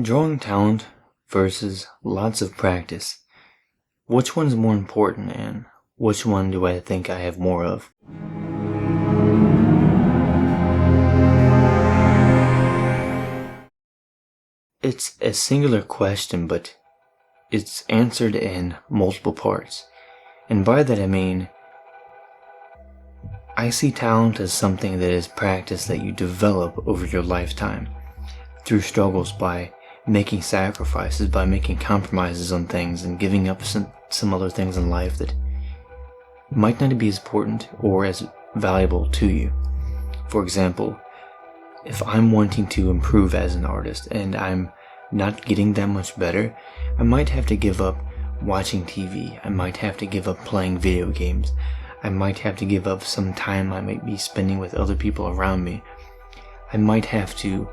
Drawing talent versus lots of practice. Which one's more important, and which one do I think I have more of? It's a singular question, but it's answered in multiple parts. And by that I mean, I see talent as something that is practice that you develop over your lifetime, through struggles, by making sacrifices, by making compromises on things and giving up some other things in life that might not be as important or as valuable to you. For example, if I'm wanting to improve as an artist and I'm not getting that much better, I might have to give up watching TV, I might have to give up playing video games, I might have to give up some time I might be spending with other people around me. I might have to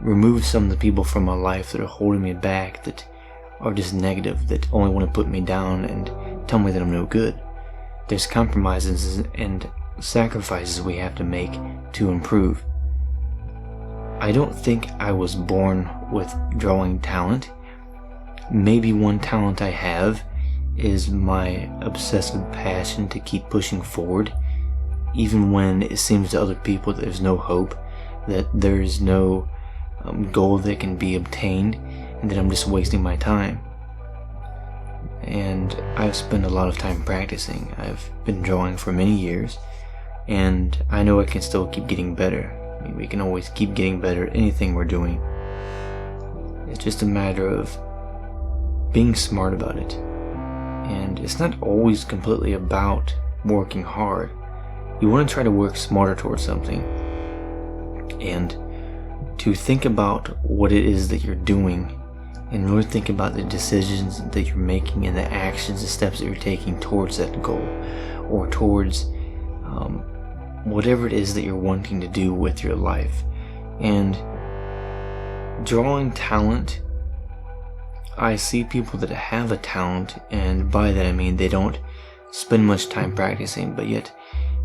remove some of the people from my life that are holding me back, that are just negative, that only want to put me down and tell me that I'm no good. There's compromises and sacrifices we have to make to improve. I don't think I was born with drawing talent. Maybe one talent I have is my obsessive passion to keep pushing forward, even when it seems to other people that there's no hope, that there's no goal that can be obtained, and that I'm just wasting my time. And I've spent a lot of time practicing. I've been drawing for many years, and I know I can still keep getting better. I mean, we can always keep getting better at anything we're doing. It's just a matter of being smart about it. And it's not always completely about working hard. You want to try to work smarter towards something, and to think about what it is that you're doing, and really think about the decisions that you're making and the actions, the steps that you're taking towards that goal, or towards whatever it is that you're wanting to do with your life. And drawing talent, I see people that have a talent, and by that I mean they don't spend much time practicing, but yet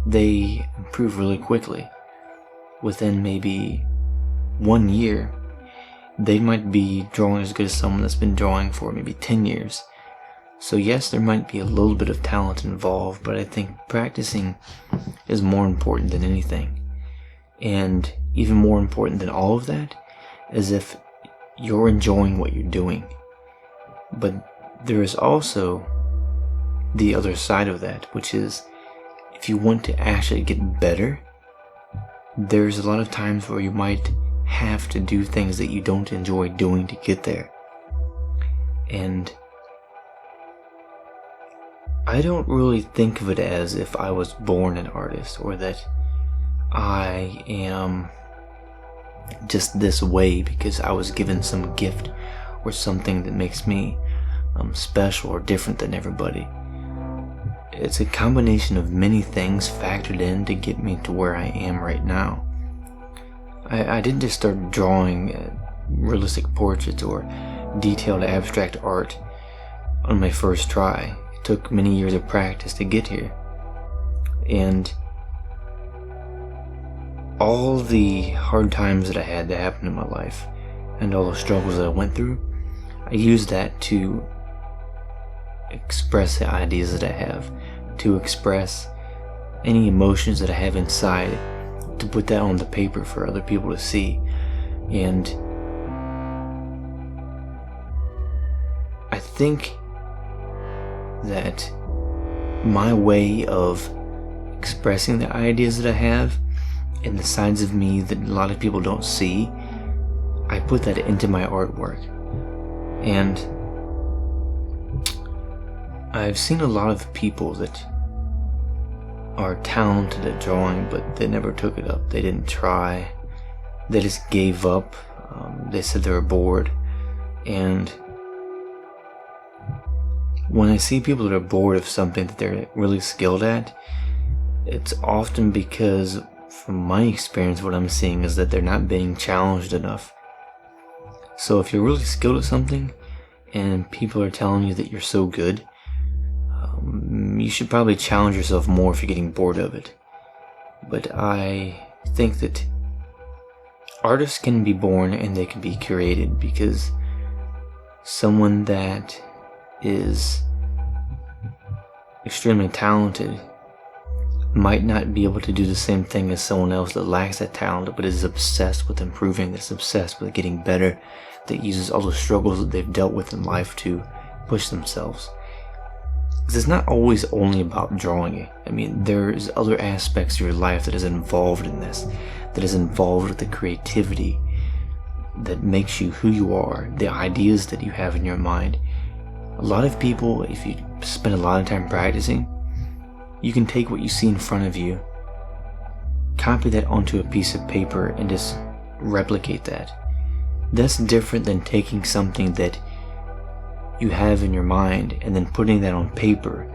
they improve really quickly. Within maybe 1 year, they might be drawing as good as someone that's been drawing for maybe 10 years. So yes, there might be a little bit of talent involved, but I think practicing is more important than anything. And even more important than all of that is if you're enjoying what you're doing. But there is also the other side of that, which is if you want to actually get better, there's a lot of times where you might have to do things that you don't enjoy doing to get there. And I don't really think of it as if I was born an artist, or that I am just this way because I was given some gift or something that makes me special or different than everybody. It's a combination of many things factored in to get me to where I am right now. I didn't just start drawing realistic portraits or detailed abstract art on my first try. It took many years of practice to get here. And all the hard times that I had that happened in my life, and all the struggles that I went through, I used that to express the ideas that I have, to express any emotions that I have inside, to put that on the paper for other people to see. And I think that my way of expressing the ideas that I have and the sides of me that a lot of people don't see, I put that into my artwork. And I've seen a lot of people that are talented at drawing, but they never took it up. They didn't try. They just gave up. They said they were bored. And when I see people that are bored of something that they're really skilled at, it's often because, from my experience, what I'm seeing is that they're not being challenged enough. So if you're really skilled at something and people are telling you that you're so good, you should probably challenge yourself more if you're getting bored of it. But I think that artists can be born and they can be created, because someone that is extremely talented might not be able to do the same thing as someone else that lacks that talent, but is obsessed with improving, that's obsessed with getting better, that uses all the struggles that they've dealt with in life to push themselves. Because it's not always only about drawing it. I mean, there's other aspects of your life that is involved in this, that is involved with the creativity that makes you who you are, the ideas that you have in your mind. A lot of people, if you spend a lot of time practicing, you can take what you see in front of you, copy that onto a piece of paper, and just replicate that. That's different than taking something that you have in your mind and then putting that on paper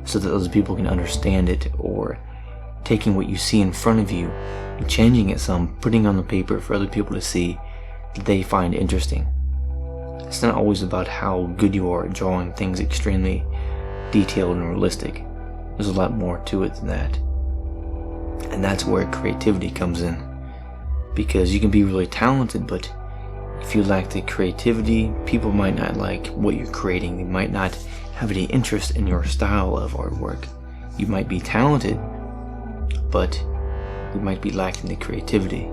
so that other people can understand it, or taking what you see in front of you and changing it some, putting it on the paper for other people to see that they find interesting. It's not always about how good you are at drawing things extremely detailed and realistic. There's a lot more to it than that. And that's where creativity comes in. Because you can be really talented, but if you lack the creativity, people might not like what you're creating. They might not have any interest in your style of artwork. You might be talented, but you might be lacking the creativity.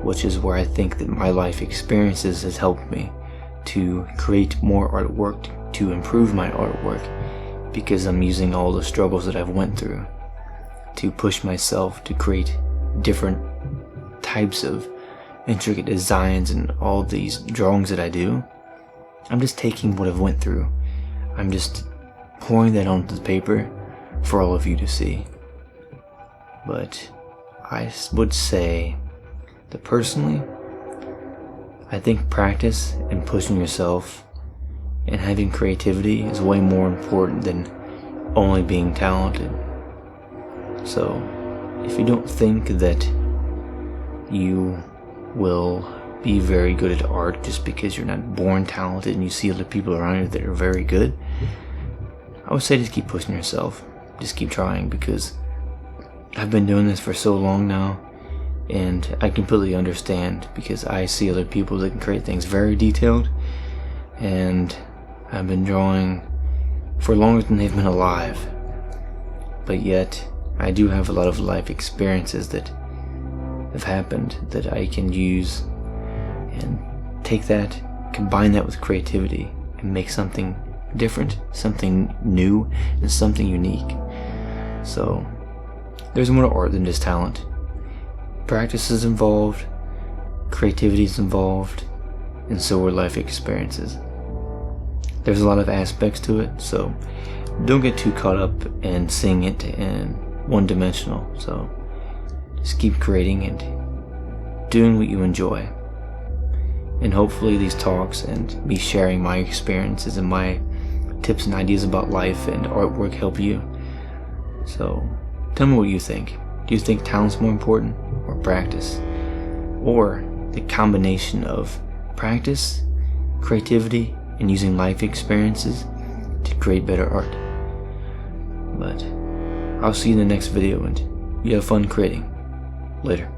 Which is where I think that my life experiences has helped me to create more artwork, to improve my artwork, because I'm using all the struggles that I've went through to push myself to create different types of intricate designs and all these drawings that I do. I'm just taking what I've went through. I'm just pouring that onto the paper for all of you to see. But I would say that personally, I think practice and pushing yourself and having creativity is way more important than only being talented. So, if you don't think that you will be very good at art just because you're not born talented and you see other people around you that are very good, I would say just keep pushing yourself. Just keep trying, because I've been doing this for so long now, and I completely understand, because I see other people that can create things very detailed, and I've been drawing for longer than they've been alive. But yet, I do have a lot of life experiences that have happened that I can use and take that, combine that with creativity, and make something different, something new, and something unique. So, there's more to art than just talent. Practice is involved, creativity is involved, and so are life experiences. There's a lot of aspects to it, so don't get too caught up in seeing it in one-dimensional. So just keep creating and doing what you enjoy. And hopefully these talks and me sharing my experiences and my tips and ideas about life and artwork help you. So tell me what you think. Do you think talent's more important, or practice? Or the combination of practice, creativity, and using life experiences to create better art? But I'll see you in the next video, and you have fun creating. Later.